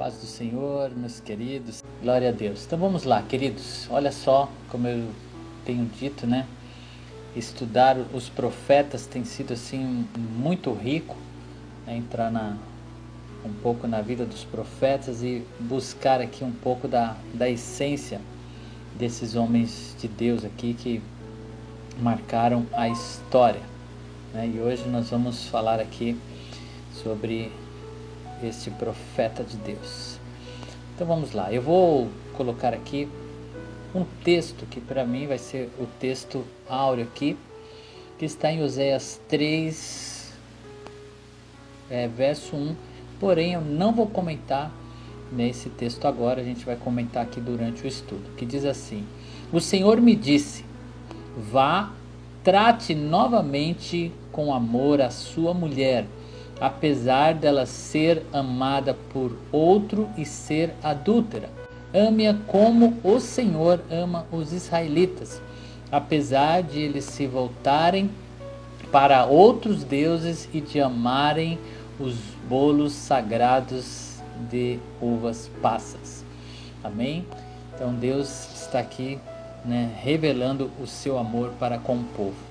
Paz do Senhor, meus queridos, glória a Deus. Então vamos lá, queridos, olha só, como eu tenho dito, né? Estudar os profetas tem sido assim muito rico, né? Entrar um pouco na vida dos profetas e buscar aqui um pouco da essência desses homens de Deus aqui que marcaram a história, né? E hoje nós vamos falar aqui sobre este profeta de Deus. Então vamos lá, eu vou colocar aqui um texto que para mim vai ser o texto áureo aqui, que está em Oséias 3, verso 1, porém eu não vou comentar nesse texto agora, a gente vai comentar aqui durante o estudo, que diz assim: o Senhor me disse, vá, trate novamente com amor a sua mulher, apesar dela ser amada por outro e ser adúltera. Ame-a como o Senhor ama os israelitas, apesar de eles se voltarem para outros deuses e de amarem os bolos sagrados de uvas passas. Amém? Então Deus está aqui, né, revelando o seu amor para com o povo.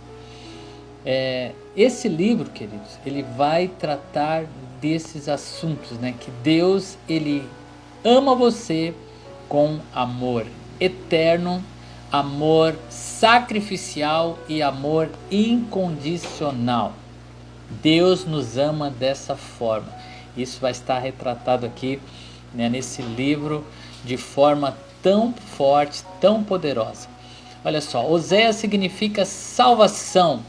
Esse livro, queridos, ele vai tratar desses assuntos, né? Que Deus, ele ama você com amor eterno, amor sacrificial e amor incondicional. Deus nos ama dessa forma. Isso vai estar retratado aqui, né, nesse livro de forma tão forte, tão poderosa. Olha só, Oséias significa salvação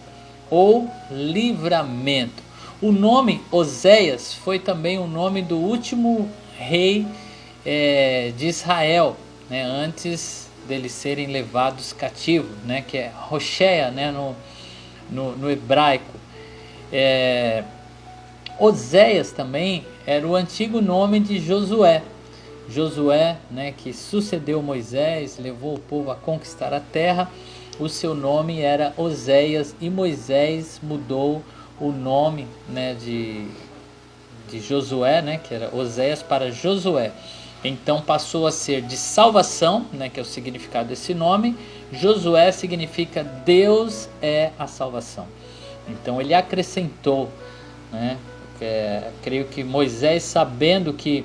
ou livramento. O nome Oséias foi também o nome do último rei de Israel, né, antes deles serem levados cativos, né, que é Hoshea, né, no hebraico. Oséias também era o antigo nome de Josué. Josué, né, que sucedeu Moisés, levou o povo a conquistar a terra. O seu nome era Oséias e Moisés mudou o nome, né, de Josué, né, que era Oséias, para Josué. Então passou a ser de salvação, né, que é o significado desse nome. Josué significa Deus é a salvação. Então ele acrescentou, né, creio que Moisés, sabendo que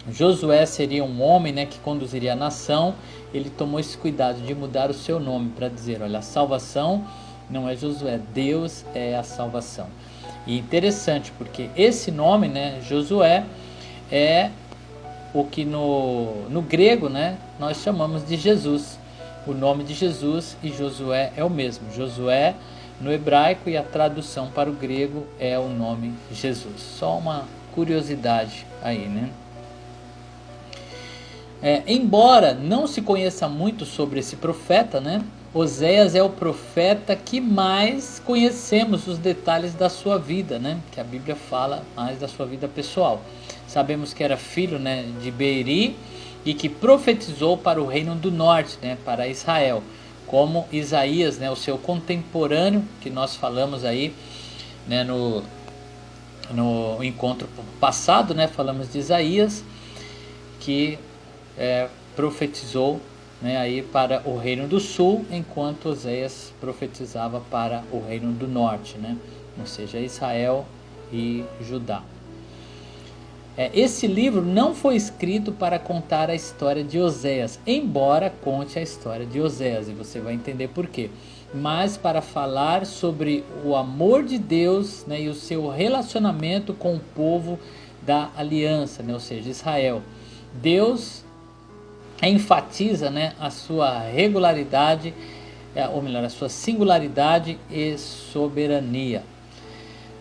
Josué seria um homem, né, que conduziria a nação, ele tomou esse cuidado de mudar o seu nome para dizer, olha, a salvação não é Josué, Deus é a salvação. E interessante porque esse nome, né, Josué, é o que no grego, né, nós chamamos de Jesus. O nome de Jesus e Josué é o mesmo. Josué no hebraico e a tradução para o grego é o nome Jesus. Só uma curiosidade aí, né? Embora não se conheça muito sobre esse profeta, né, Oséias é o profeta que mais conhecemos os detalhes da sua vida, né, que a Bíblia fala mais da sua vida pessoal. Sabemos que era filho, né, de Beeri e que profetizou para o reino do norte, né, para Israel, como Isaías, né, o seu contemporâneo, que nós falamos aí, né, no encontro passado, né, falamos de Isaías, que profetizou, né, aí para o reino do sul, enquanto Oséias profetizava para o reino do norte, né, ou seja, Israel e Judá. Esse livro não foi escrito para contar a história de Oséias, embora conte a história de Oséias, e você vai entender por quê, mas para falar sobre o amor de Deus, né, e o seu relacionamento com o povo da aliança, né, ou seja, Israel. Deus enfatiza, né, a sua regularidade, ou melhor, a sua singularidade e soberania.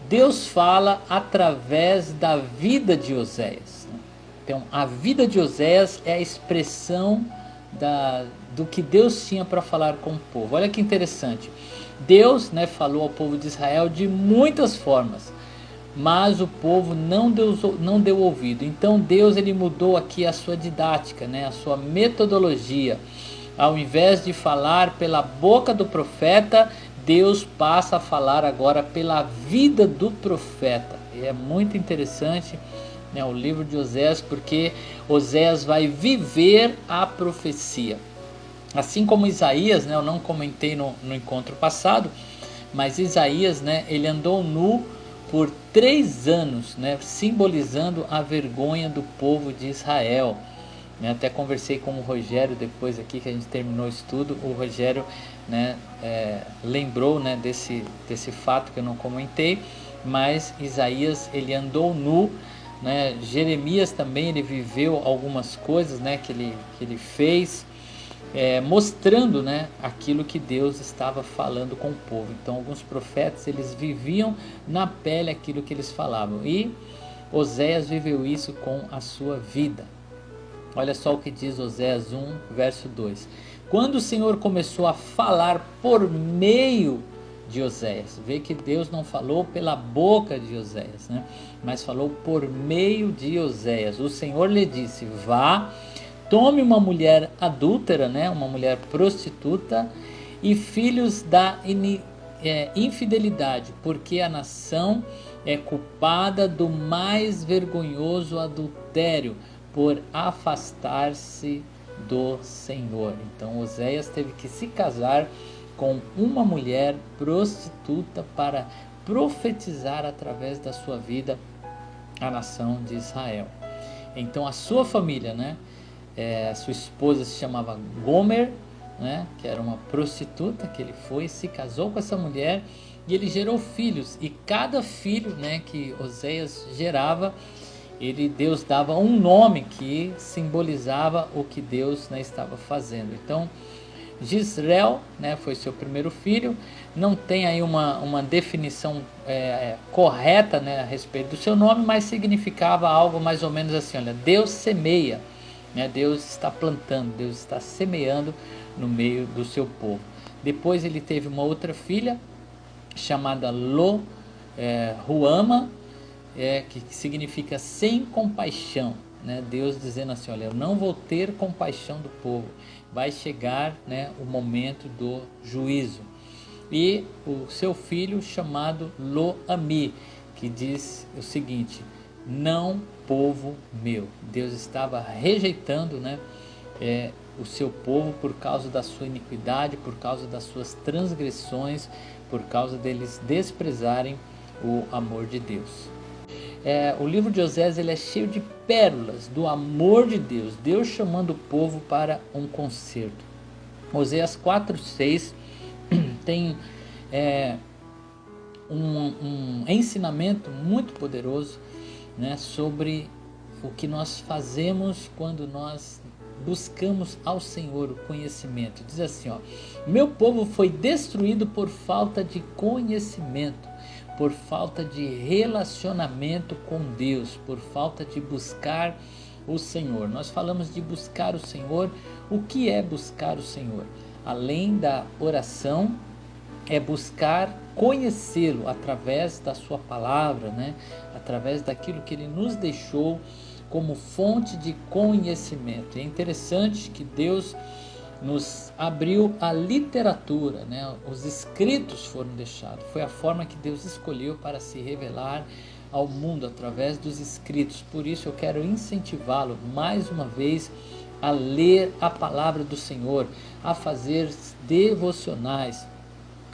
Deus fala através da vida de Oséias. Então, a vida de Oséias é a expressão do que Deus tinha para falar com o povo. Olha que interessante. Deus, né, falou ao povo de Israel de muitas formas, mas o povo não deu ouvido. Então Deus, ele mudou aqui a sua didática, né, a sua metodologia. Ao invés de falar pela boca do profeta, Deus passa a falar agora pela vida do profeta. E é muito interessante, né, o livro de Oséias, porque Oséias vai viver a profecia. Assim como Isaías, né, eu não comentei no encontro passado, mas Isaías, né, ele andou nu por 3 anos, né, simbolizando a vergonha do povo de Israel. Até conversei com o Rogério depois aqui que a gente terminou o estudo. O Rogério, né, lembrou, né, desse fato que eu não comentei, mas Isaías ele andou nu, né? Jeremias também ele viveu algumas coisas, né, que ele fez, mostrando, né, aquilo que Deus estava falando com o povo. Então alguns profetas eles viviam na pele aquilo que eles falavam, e Oséias viveu isso com a sua vida. Olha só o que diz Oséias 1, verso 2. Quando o Senhor começou a falar por meio de Oséias, vê que Deus não falou pela boca de Oséias, né? Mas falou por meio de Oséias. O Senhor lhe disse: vá, tome uma mulher adúltera, né? Uma mulher prostituta, e filhos da infidelidade, porque a nação é culpada do mais vergonhoso adultério, por afastar-se do Senhor. Então Oséias teve que se casar com uma mulher prostituta para profetizar através da sua vida a nação de Israel. Então a sua família, né, sua esposa se chamava Gomer, né, que era uma prostituta, que ele foi, se casou com essa mulher e ele gerou filhos, e cada filho, né, que Oséias gerava, Deus dava um nome que simbolizava o que Deus, né, estava fazendo. Então Jezreel, né, foi seu primeiro filho. Não tem aí uma definição correta, né, a respeito do seu nome, mas significava algo mais ou menos assim: olha, Deus semeia, né, Deus está plantando, Deus está semeando no meio do seu povo. Depois ele teve uma outra filha chamada Ruama, que significa sem compaixão, né? Deus dizendo assim: olha, eu não vou ter compaixão do povo, vai chegar, né, o momento do juízo. E o seu filho chamado Lo-Ami, que diz o seguinte: não, povo meu. Deus estava rejeitando, né, o seu povo por causa da sua iniquidade, por causa das suas transgressões, por causa deles desprezarem o amor de Deus. O livro de Oséias ele é cheio de pérolas do amor de Deus, Deus chamando o povo para um concerto. Oséias 4:6 tem um ensinamento muito poderoso, né, sobre o que nós fazemos quando nós buscamos ao Senhor o conhecimento. Diz assim, ó: meu povo foi destruído por falta de conhecimento, por falta de relacionamento com Deus, por falta de buscar o Senhor. Nós falamos de buscar o Senhor. O que é buscar o Senhor? Além da oração, é buscar conhecê-lo através da sua palavra, né? Através daquilo que ele nos deixou como fonte de conhecimento. É interessante que Deus nos abriu a literatura, né? Os escritos foram deixados. Foi a forma que Deus escolheu para se revelar ao mundo, através dos escritos. Por isso eu quero incentivá-lo mais uma vez a ler a palavra do Senhor, a fazer devocionais,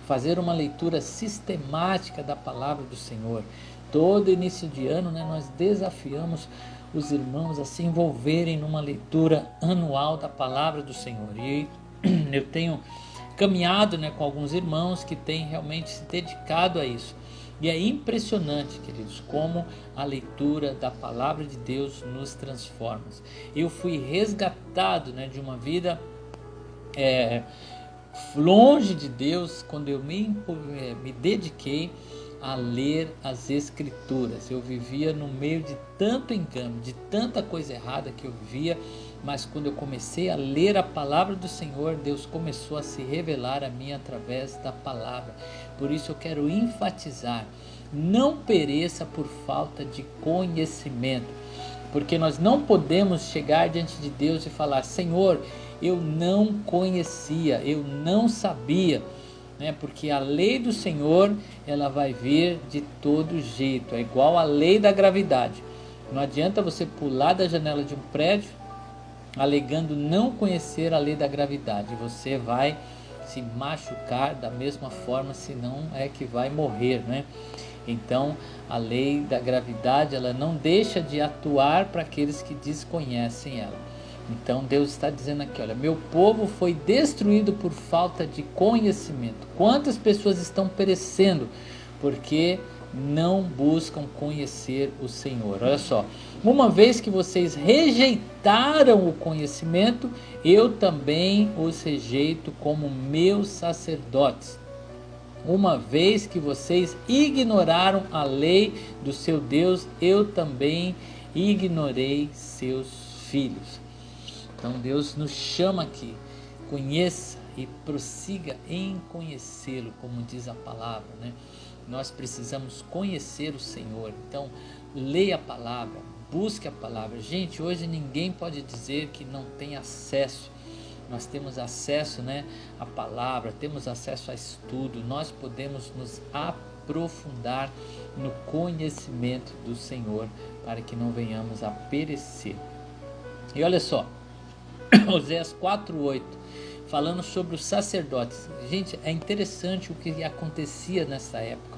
fazer uma leitura sistemática da palavra do Senhor. Todo início de ano, né, nós desafiamos os irmãos a se envolverem numa leitura anual da palavra do Senhor. E eu tenho caminhado, né, com alguns irmãos que têm realmente se dedicado a isso. E é impressionante, queridos, como a leitura da palavra de Deus nos transforma. Eu fui resgatado, né, de uma vida longe de Deus quando eu me dediquei a ler as Escrituras. Eu vivia no meio de tanto engano, de tanta coisa errada que eu vivia, mas quando eu comecei a ler a palavra do Senhor, Deus começou a se revelar a mim através da palavra. Por isso eu quero enfatizar: não pereça por falta de conhecimento, porque nós não podemos chegar diante de Deus e falar: Senhor, eu não conhecia, eu não sabia, né? Porque a lei do Senhor, ela vai vir de todo jeito, é igual a lei da gravidade. Não adianta você pular da janela de um prédio alegando não conhecer a lei da gravidade. Você vai se machucar da mesma forma, senão é que vai morrer, né? Então, a lei da gravidade, ela não deixa de atuar para aqueles que desconhecem ela. Então, Deus está dizendo aqui, olha, meu povo foi destruído por falta de conhecimento. Quantas pessoas estão perecendo porque não buscam conhecer o Senhor? Olha só, uma vez que vocês rejeitaram o conhecimento, eu também os rejeito como meus sacerdotes. Uma vez que vocês ignoraram a lei do seu Deus, eu também ignorei seus filhos. Então Deus nos chama aqui, conheça e prossiga em conhecê-lo, como diz a palavra, né? Nós precisamos conhecer o Senhor, então leia a palavra, busque a palavra. Gente, hoje ninguém pode dizer que não tem acesso. Nós temos acesso, né, à palavra, temos acesso a estudo, nós podemos nos aprofundar no conhecimento do Senhor para que não venhamos a perecer. E olha só, Oséias 4:8, falando sobre os sacerdotes. Gente, é interessante o que acontecia nessa época.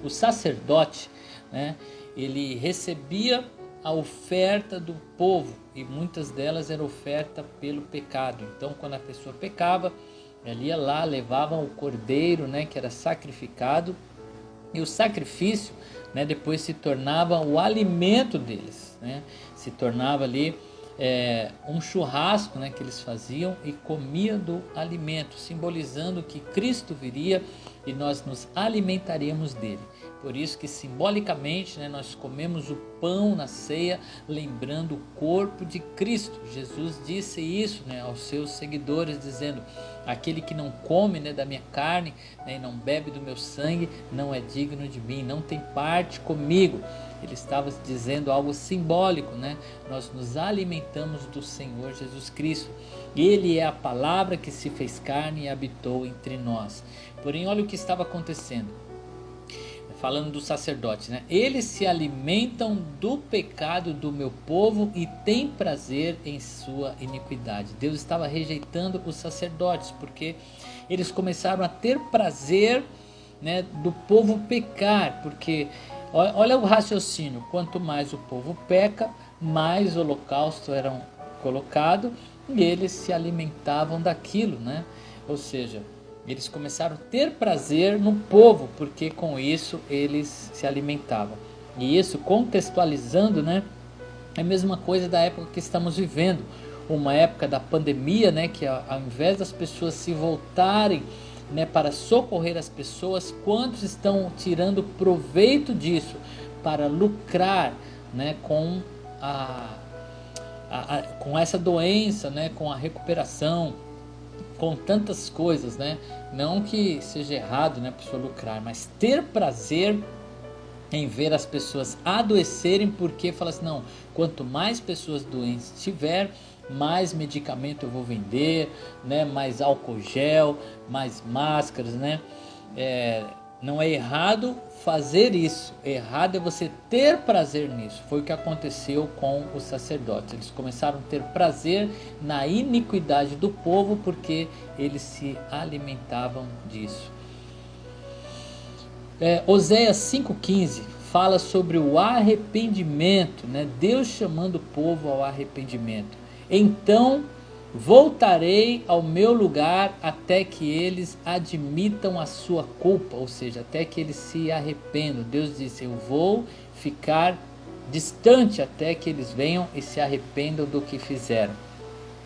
O sacerdote, né, ele recebia a oferta do povo, e muitas delas eram oferta pelo pecado. Então, quando a pessoa pecava, ele ia lá, levavam o cordeiro, né, que era sacrificado, e o sacrifício, né, depois se tornava o alimento deles, né, se tornava ali um churrasco, né, que eles faziam e comiam do alimento, simbolizando que Cristo viria e nós nos alimentaríamos dele. Por isso que simbolicamente, né, nós comemos o pão na ceia, lembrando o corpo de Cristo. Jesus disse isso, né, aos seus seguidores, dizendo: aquele que não come, né, da minha carne, né, e não bebe do meu sangue, não é digno de mim, não tem parte comigo. Ele estava dizendo algo simbólico, né? Nós nos alimentamos do Senhor Jesus Cristo. Ele é a palavra que se fez carne e habitou entre nós. Porém, olha o que estava acontecendo. Falando dos sacerdotes, né? Eles se alimentam do pecado do meu povo e têm prazer em sua iniquidade. Deus estava rejeitando os sacerdotes, porque eles começaram a ter prazer, né, do povo pecar, porque olha o raciocínio, quanto mais o povo peca, mais holocausto eram colocado e eles se alimentavam daquilo, né? Ou seja, eles começaram a ter prazer no povo, porque com isso eles se alimentavam. E isso, contextualizando, né, é a mesma coisa da época que estamos vivendo, uma época da pandemia, né, que ao invés das pessoas se voltarem, né, para socorrer as pessoas, quantos estão tirando proveito disso para lucrar, né, com com essa doença, né, com a recuperação, com tantas coisas, né? Não que seja errado, né, a pessoa lucrar, mas ter prazer em ver as pessoas adoecerem, porque fala assim, não, quanto mais pessoas doentes tiver, mais medicamento eu vou vender, né, mais álcool gel, mais máscaras, né? Não é errado fazer isso, errado é você ter prazer nisso. Foi o que aconteceu com os sacerdotes. Eles começaram a ter prazer na iniquidade do povo porque eles se alimentavam disso. Oséias 5,15 fala sobre o arrependimento, né? Deus chamando o povo ao arrependimento. Então voltarei ao meu lugar até que eles admitam a sua culpa, ou seja, até que eles se arrependam. Deus disse, eu vou ficar distante até que eles venham e se arrependam do que fizeram.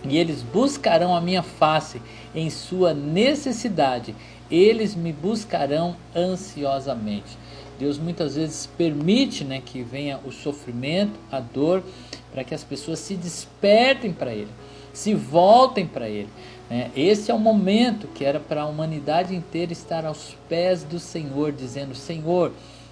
E eles buscarão a minha face em sua necessidade, eles me buscarão ansiosamente. Deus muitas vezes permite, né, que venha o sofrimento, a dor, para que as pessoas se despertem para Ele, se voltem para Ele. Esse é o momento que era para a humanidade inteira estar aos pés do Senhor, dizendo, Senhor,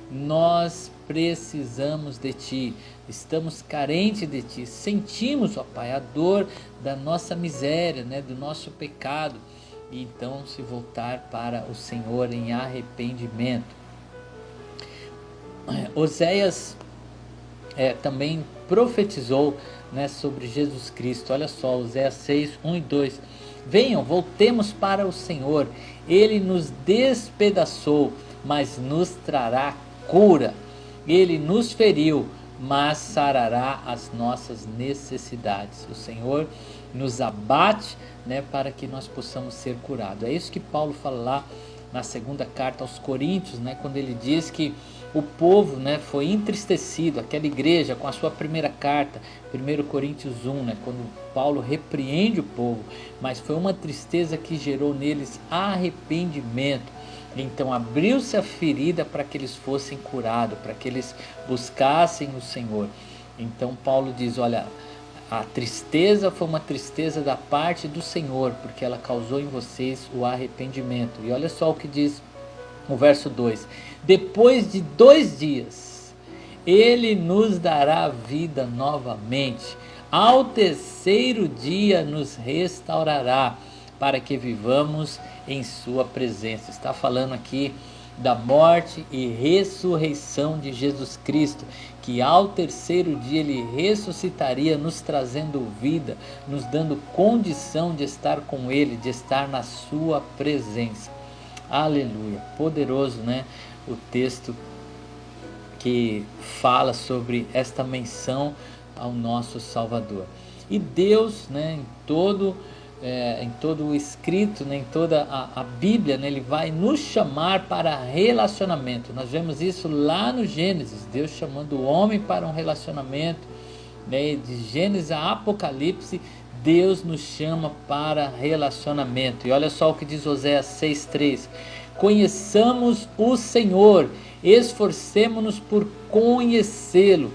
nós precisamos de Ti, estamos carentes de Ti, sentimos, ó Pai, a dor da nossa miséria, né, do nosso pecado, e então se voltar para o Senhor em arrependimento. Oséias também profetizou, né, sobre Jesus Cristo. Olha só, Oséias 6, 1 e 2. Venham, voltemos para o Senhor. Ele nos despedaçou, mas nos trará cura. Ele nos feriu, mas sarará as nossas necessidades. O Senhor nos abate, né, para que nós possamos ser curados. É isso que Paulo fala lá na segunda carta aos Coríntios, né, quando ele diz que o povo, né, foi entristecido, aquela igreja, com a sua primeira carta, 1 Coríntios 1, né, quando Paulo repreende o povo, mas foi uma tristeza que gerou neles arrependimento. Então abriu-se a ferida para que eles fossem curados, para que eles buscassem o Senhor. Então Paulo diz, olha, a tristeza foi uma tristeza da parte do Senhor, porque ela causou em vocês o arrependimento. E olha só o que diz o verso 2: depois de 2 dias, ele nos dará vida novamente. Ao terceiro dia nos restaurará, para que vivamos em sua presença. Está falando aqui da morte e ressurreição de Jesus Cristo, que ao terceiro dia ele ressuscitaria, nos trazendo vida, nos dando condição de estar com ele, de estar na sua presença. Aleluia, poderoso, né? O texto que fala sobre esta menção ao nosso Salvador. E Deus, né, em todo o escrito, né, em toda a Bíblia, né, ele vai nos chamar para relacionamento. Nós vemos isso lá no Gênesis, Deus chamando o homem para um relacionamento, né, de Gênesis a Apocalipse, Deus nos chama para relacionamento. E olha só o que diz Oséias 6,3: conheçamos o Senhor, esforcemo-nos por conhecê-lo.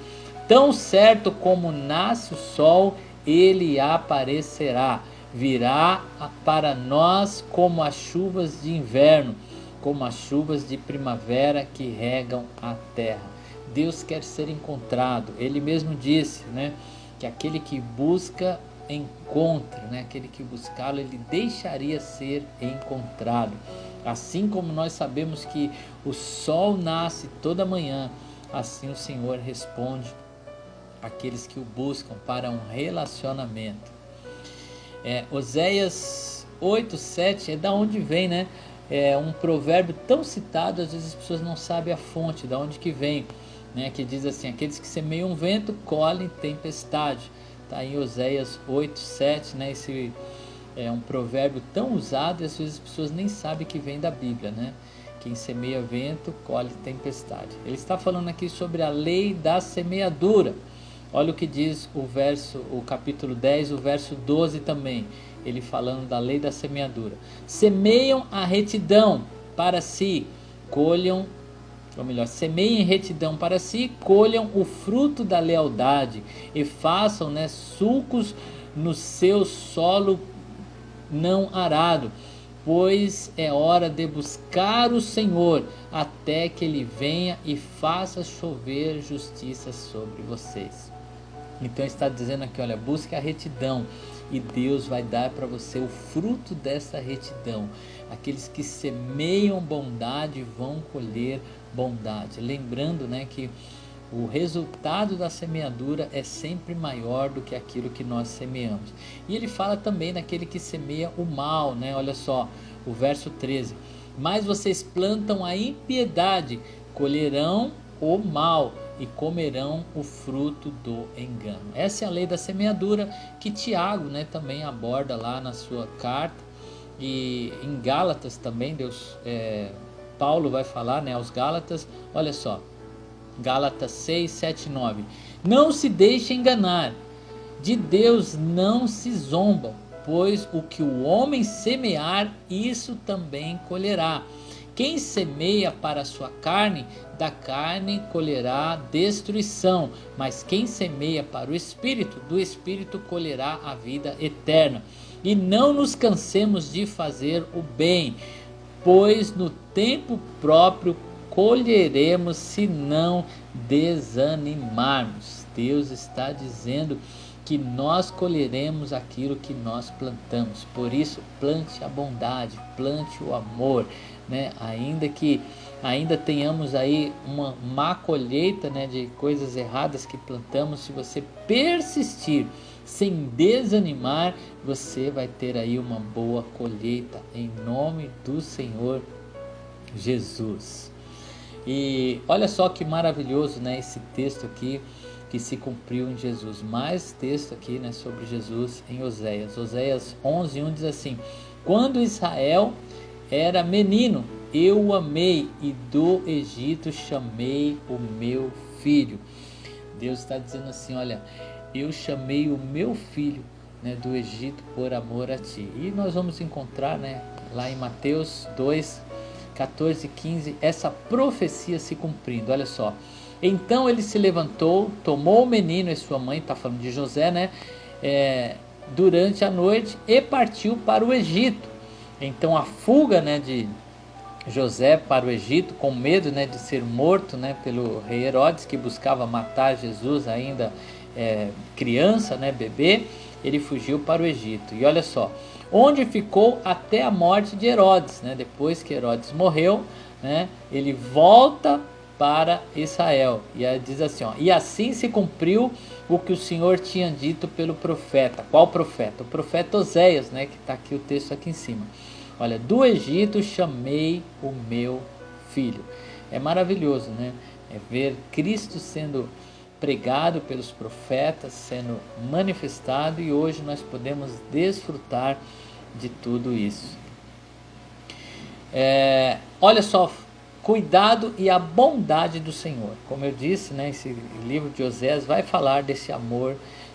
Tão certo como nasce o sol, ele aparecerá. Virá para nós como as chuvas de inverno, como as chuvas de primavera que regam a terra. Deus quer ser encontrado. Ele mesmo disse, né, que aquele que busca encontra, né? Aquele que buscá-lo, ele deixaria ser encontrado. Assim como nós sabemos que o sol nasce toda manhã, assim o Senhor responde àqueles que o buscam para um relacionamento. Oséias 8:7 é da onde vem, né? É um provérbio tão citado, às vezes as pessoas não sabem a fonte, da onde que vem, né? Que diz assim: aqueles que semeiam vento colhem tempestade. Está em Oséias 8:7, né? Esse é um provérbio tão usado e às vezes as pessoas nem sabem que vem da Bíblia, né? Quem semeia vento colhe tempestade. Ele está falando aqui sobre a lei da semeadura. Olha o que diz o capítulo 10, o verso 12 também. Ele falando da lei da semeadura. Semeiam a retidão para si, colham, ou melhor, semeiem retidão para si, colham o fruto da lealdade e façam, né, sulcos no seu solo não arado, pois é hora de buscar o Senhor até que ele venha e faça chover justiça sobre vocês. Então está dizendo aqui, olha, busque a retidão e Deus vai dar para você o fruto dessa retidão. Aqueles que semeiam bondade vão colher bondade. Lembrando, né, que o resultado da semeadura é sempre maior do que aquilo que nós semeamos. E ele fala também daquele que semeia o mal, né? Olha só, o verso 13. Mas vocês plantam a impiedade, colherão o mal e comerão o fruto do engano. Essa é a lei da semeadura que Tiago, né, também aborda lá na sua carta. E em Gálatas também Paulo vai falar, né, aos Gálatas. Olha só, Gálatas 6, 7, 9. Não se deixe enganar, de Deus não se zombam, pois o que o homem semear, isso também colherá. Quem semeia para a sua carne, da carne colherá destruição, mas quem semeia para o Espírito, do Espírito colherá a vida eterna. E não nos cansemos de fazer o bem, pois no tempo próprio colheremos se não desanimarmos. Deus está dizendo que nós colheremos aquilo que nós plantamos. Por isso, plante a bondade, plante o amor, né? Ainda que ainda tenhamos aí uma má colheita, né, de coisas erradas que plantamos, se você persistir sem desanimar, você vai ter aí uma boa colheita, em nome do Senhor Jesus. E olha só que maravilhoso, né, esse texto aqui que se cumpriu em Jesus. Mais texto aqui, né, sobre Jesus em Oséias. Oséias 11:1 diz assim: quando Israel era menino, eu o amei, e do Egito chamei o meu filho. Deus está dizendo assim: olha, eu chamei o meu filho, né, do Egito por amor a ti. E nós vamos encontrar, né, lá em Mateus 2:14 e 15, essa profecia se cumprindo. Olha só: então ele se levantou, tomou o menino e sua mãe, está falando de José, né, durante a noite, e partiu para o Egito. Então a fuga, né, de José para o Egito, com medo, né, de ser morto, né, pelo rei Herodes, que buscava matar Jesus ainda criança, né, bebê, ele fugiu para o Egito. E olha só, onde ficou até a morte de Herodes, né? Depois que Herodes morreu, né, ele volta para Israel. E aí diz assim, ó: e assim se cumpriu o que o Senhor tinha dito pelo profeta. Qual profeta? O profeta Oséias, né, que está aqui o texto aqui em cima. Olha, do Egito chamei o meu filho. É maravilhoso, né? É ver Cristo sendo pregado pelos profetas, sendo manifestado, e hoje nós podemos desfrutar de tudo isso. Olha só, cuidado e a bondade do Senhor. Como eu disse, né, esse livro de Oséias vai falar desse amor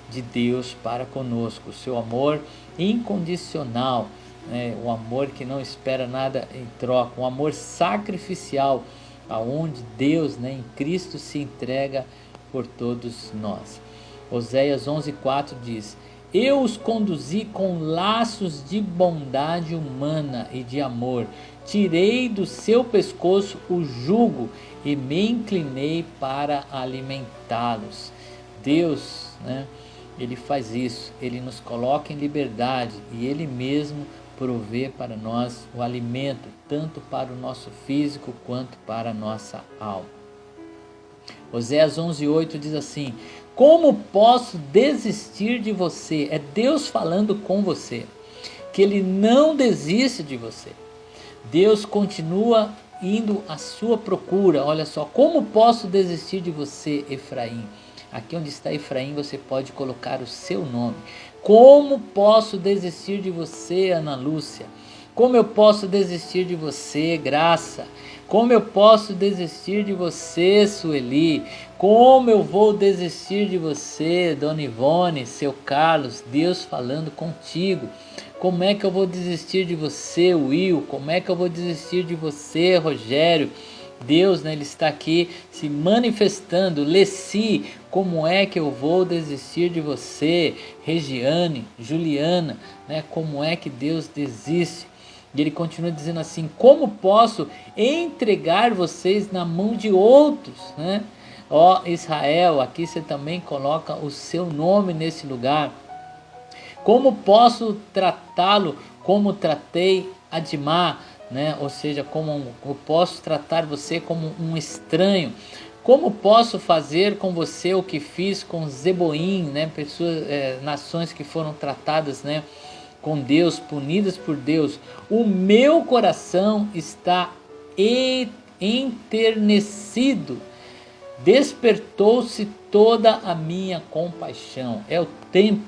de Deus para conosco, o seu amor incondicional, né, o amor que não espera nada em troca, um amor sacrificial, aonde Deus, né, em Cristo se entrega por todos nós. Oséias 11:4 diz: eu os conduzi com laços de bondade humana e de amor, tirei do seu pescoço o jugo e me inclinei para alimentá-los. Deus, né, ele faz isso, ele nos coloca em liberdade e ele mesmo provê para nós o alimento, tanto para o nosso físico quanto para a nossa alma. Oséias 11:8 diz assim: como posso desistir de você? É Deus falando com você, que ele não desiste de você. Deus continua indo à sua procura. Olha só: como posso desistir de você, Efraim? Aqui onde está Efraim, você pode colocar o seu nome. Como posso desistir de você, Ana Lúcia? Como eu posso desistir de você, Graça? Como eu posso desistir de você, Sueli? Como eu vou desistir de você, Dona Ivone, seu Carlos? Deus falando contigo. Como é que eu vou desistir de você, Will? Como é que eu vou desistir de você, Rogério? Deus, né, ele está aqui se manifestando. Leci, como é que eu vou desistir de você? Regiane, Juliana, né, como é que Deus desiste? E ele continua dizendo assim: como posso entregar vocês na mão de outros, né? Ó Israel, aqui você também coloca o seu nome nesse lugar. Como posso tratá-lo como tratei Adimá, né? Ou seja, como eu posso tratar você como um estranho? Como posso fazer com você o que fiz com Zeboim, né? Pessoas, nações que foram tratadas, né, com Deus, punidas por Deus. O meu coração está enternecido, despertou-se toda a minha compaixão. É o tempo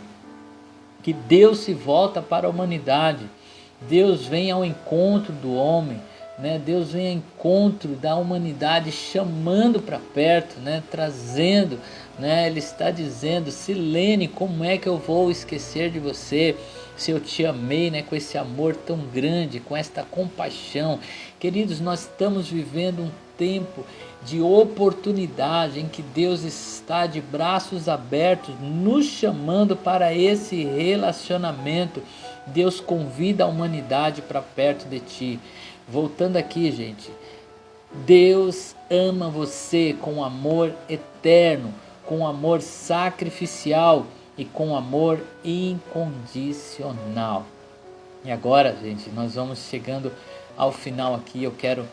que Deus se volta para a humanidade. Deus vem ao encontro do homem, né? Deus vem ao encontro da humanidade, chamando para perto, né? Trazendo, né? Ele está dizendo: Silene, como é que eu vou esquecer de você, se eu te amei, né, com esse amor tão grande, com esta compaixão. Queridos, nós estamos vivendo um tempo de oportunidade em que Deus está de braços abertos, nos chamando para esse relacionamento. Deus convida a humanidade para perto de ti. Voltando aqui, gente, Deus ama você com amor eterno, com amor sacrificial e com amor incondicional. E agora, gente, nós vamos chegando ao final aqui. Eu quero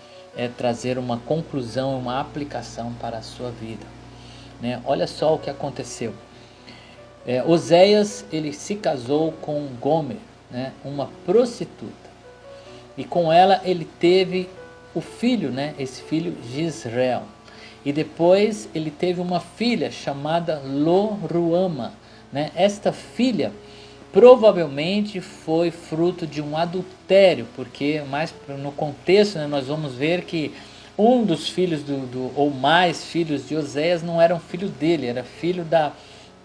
trazer uma conclusão, uma aplicação para a sua vida, né? Olha só o que aconteceu. Oséias, ele se casou com Gomer, né? Uma prostituta, e com ela ele teve o filho, né? Esse filho Jezreel, e depois ele teve uma filha chamada Lo-ruama, né? Esta filha provavelmente foi fruto de um adultério, porque mais no contexto, né, nós vamos ver que um dos filhos ou mais filhos de Oséias não eram filho dele, era filho da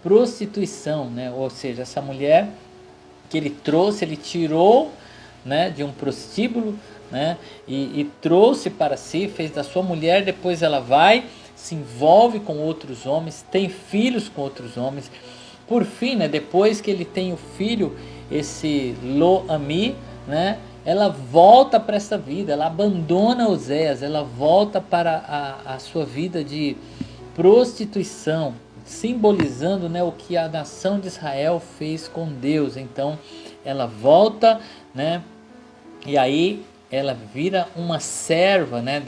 prostituição, né? Ou seja, essa mulher que ele trouxe, ele tirou, né, de um prostíbulo, né, e trouxe para si, fez da sua mulher. Depois ela vai, se envolve com outros homens, tem filhos com outros homens. Por fim, né, depois que ele tem o filho, esse Lo-ami, né, ela volta para essa vida, ela abandona Oséias, ela volta para a sua vida de prostituição, simbolizando, né, o que a nação de Israel fez com Deus. Então ela volta, né, e aí ela vira uma serva, né,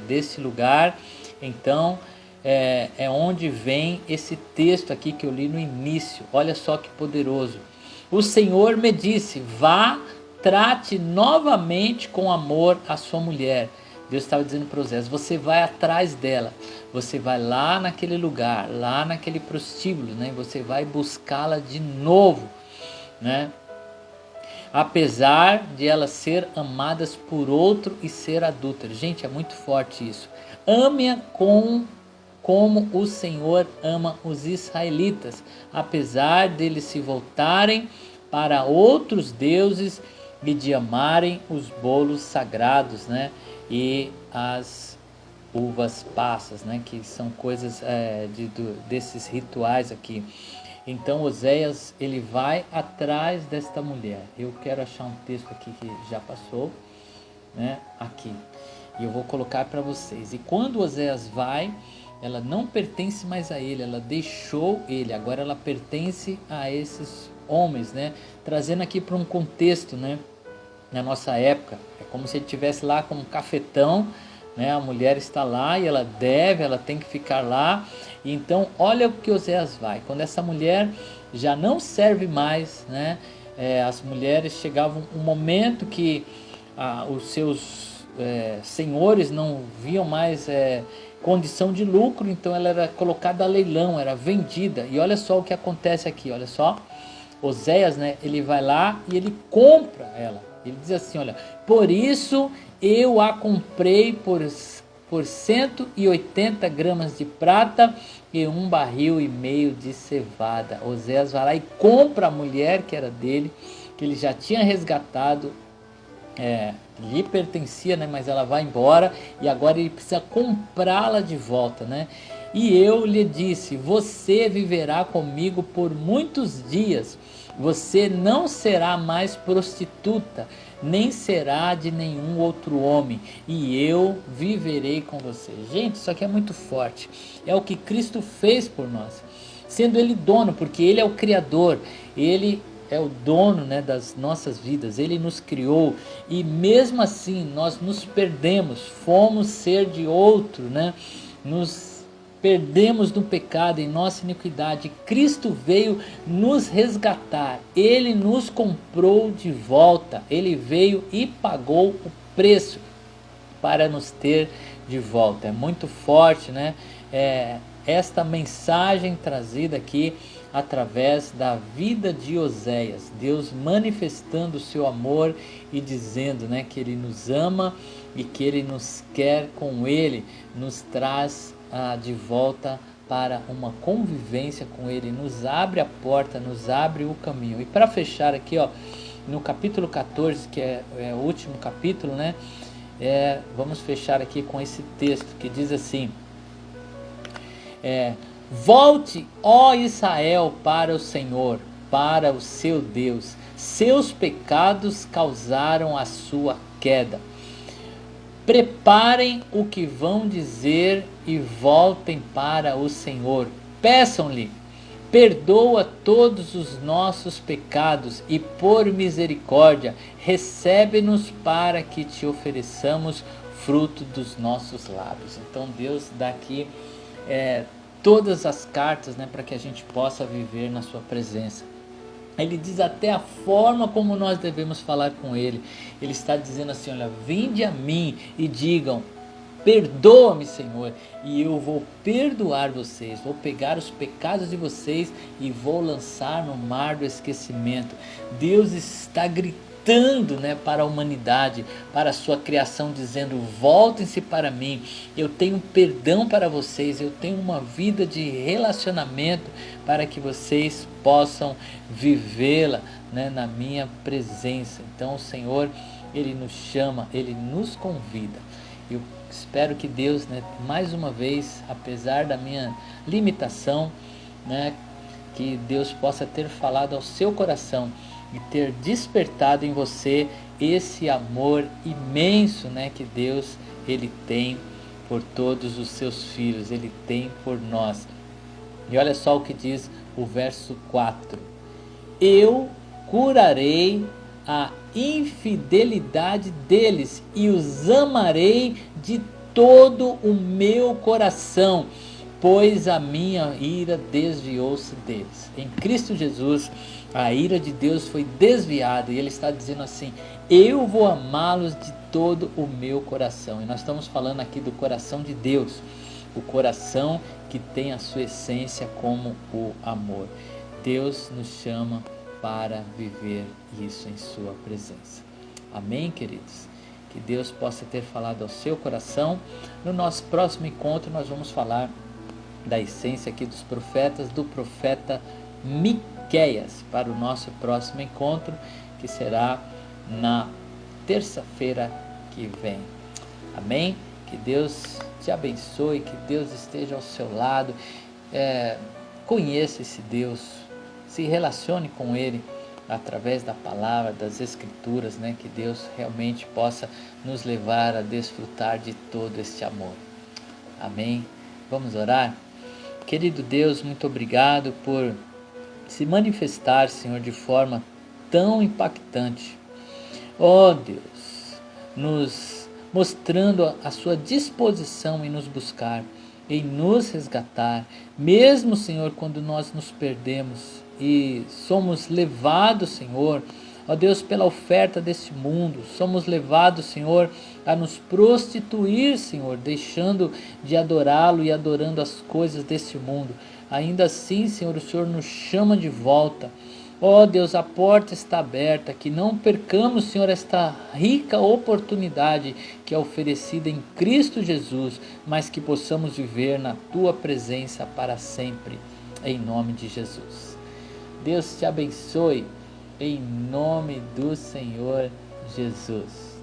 desse lugar. Então é onde vem esse texto aqui que eu li no início. Olha só que poderoso. O Senhor me disse: vá, trate novamente com amor a sua mulher. Deus estava dizendo para Oséias: você vai atrás dela, você vai lá naquele lugar, lá naquele prostíbulo, né? Você vai buscá-la de novo, né? Apesar de ela ser amadas por outro e ser adúltera. Gente, é muito forte isso. Ame-a como o Senhor ama os israelitas, apesar deles se voltarem para outros deuses e de amarem os bolos sagrados, né? E as uvas passas, né? Que são coisas desses rituais aqui. Então Oséias, ele vai atrás desta mulher. Eu quero achar um texto aqui que já passou, né? Aqui, e eu vou colocar para vocês. E quando Oséias vai, ela não pertence mais a ele, ela deixou ele, agora ela pertence a esses homens, né? Trazendo aqui para um contexto, né, na nossa época, é como se ele estivesse lá com um cafetão, né? A mulher está lá e ela tem que ficar lá. E então olha o que Oséias vai, quando essa mulher já não serve mais, né? As mulheres chegavam um momento que os seus senhores não viam mais condição de lucro, então ela era colocada a leilão, era vendida. E olha só o que acontece aqui, olha só. Oséias, né, ele vai lá e ele compra ela. Ele diz assim, olha: por isso eu a comprei por 180 gramas de prata e 1,5 barril de cevada. Oséias vai lá e compra a mulher que era dele, que ele já tinha resgatado, lhe pertencia, né, mas ela vai embora e agora ele precisa comprá-la de volta, né? E eu lhe disse: você viverá comigo por muitos dias, você não será mais prostituta, nem será de nenhum outro homem, e eu viverei com você. Gente, isso aqui é muito forte. É o que Cristo fez por nós, sendo Ele dono, porque Ele é o Criador, Ele é o dono, né, das nossas vidas. Ele nos criou e mesmo assim nós nos perdemos, fomos ser de outro, né? Nos perdemos no pecado, em nossa iniquidade. Cristo veio nos resgatar, Ele nos comprou de volta, Ele veio e pagou o preço para nos ter de volta. É muito forte, né? Esta mensagem trazida aqui através da vida de Oséias, Deus manifestando o seu amor e dizendo, né, que Ele nos ama e que Ele nos quer com Ele, nos traz de volta para uma convivência com Ele, nos abre a porta, nos abre o caminho. E para fechar aqui, ó, no capítulo 14, que é o último capítulo, né, vamos fechar aqui com esse texto que diz assim: volte, ó Israel, para o Senhor, para o seu Deus. Seus pecados causaram a sua queda. Preparem o que vão dizer e voltem para o Senhor. Peçam-lhe: perdoa todos os nossos pecados e por misericórdia recebe-nos para que te ofereçamos fruto dos nossos lábios. Então Deus dá aqui todas as cartas, né, para que a gente possa viver na sua presença. Ele diz até a forma como nós devemos falar com Ele. Ele está dizendo assim, olha, vinde a mim e digam, perdoa-me, Senhor, e eu vou perdoar vocês, vou pegar os pecados de vocês e vou lançar no mar do esquecimento. Deus está gritando, né, para a humanidade, para a sua criação, dizendo, voltem-se para mim, eu tenho perdão para vocês, eu tenho uma vida de relacionamento para que vocês possam vivê-la, né, na minha presença. Então o Senhor, Ele nos chama, Ele nos convida. Eu espero que Deus, né, mais uma vez, apesar da minha limitação, né, que Deus possa ter falado ao seu coração e ter despertado em você esse amor imenso, né, que Deus, Ele tem por todos os seus filhos, Ele tem por nós. E olha só o que diz o verso 4. Eu curarei a infidelidade deles e os amarei de todo o meu coração, pois a minha ira desviou-se deles. Em Cristo Jesus, a ira de Deus foi desviada e Ele está dizendo assim, eu vou amá-los de todo o meu coração. E nós estamos falando aqui do coração de Deus, o coração que tem a sua essência como o amor. Deus nos chama para viver isso em sua presença. Amém, queridos? Que Deus possa ter falado ao seu coração. No nosso próximo encontro nós vamos falar da essência aqui dos profetas, do profeta Miqueias, para o nosso próximo encontro, que será na terça-feira que vem. Amém? Que Deus te abençoe, que Deus esteja ao seu lado. Conheça esse Deus, se relacione com Ele através da palavra, das escrituras, né? Que Deus realmente possa nos levar a desfrutar de todo este amor. Amém? Vamos orar? Querido Deus, muito obrigado por se manifestar, Senhor, de forma tão impactante. Ó Deus, nos mostrando a sua disposição em nos buscar, em nos resgatar, mesmo, Senhor, quando nós nos perdemos e somos levados, Senhor, ó Deus, pela oferta deste mundo, somos levados, Senhor, a nos prostituir, Senhor, deixando de adorá-lo e adorando as coisas deste mundo. Ainda assim, Senhor, o Senhor nos chama de volta. Ó Deus, a porta está aberta, que não percamos, Senhor, esta rica oportunidade que é oferecida em Cristo Jesus, mas que possamos viver na Tua presença para sempre, em nome de Jesus. Deus te abençoe, em nome do Senhor Jesus.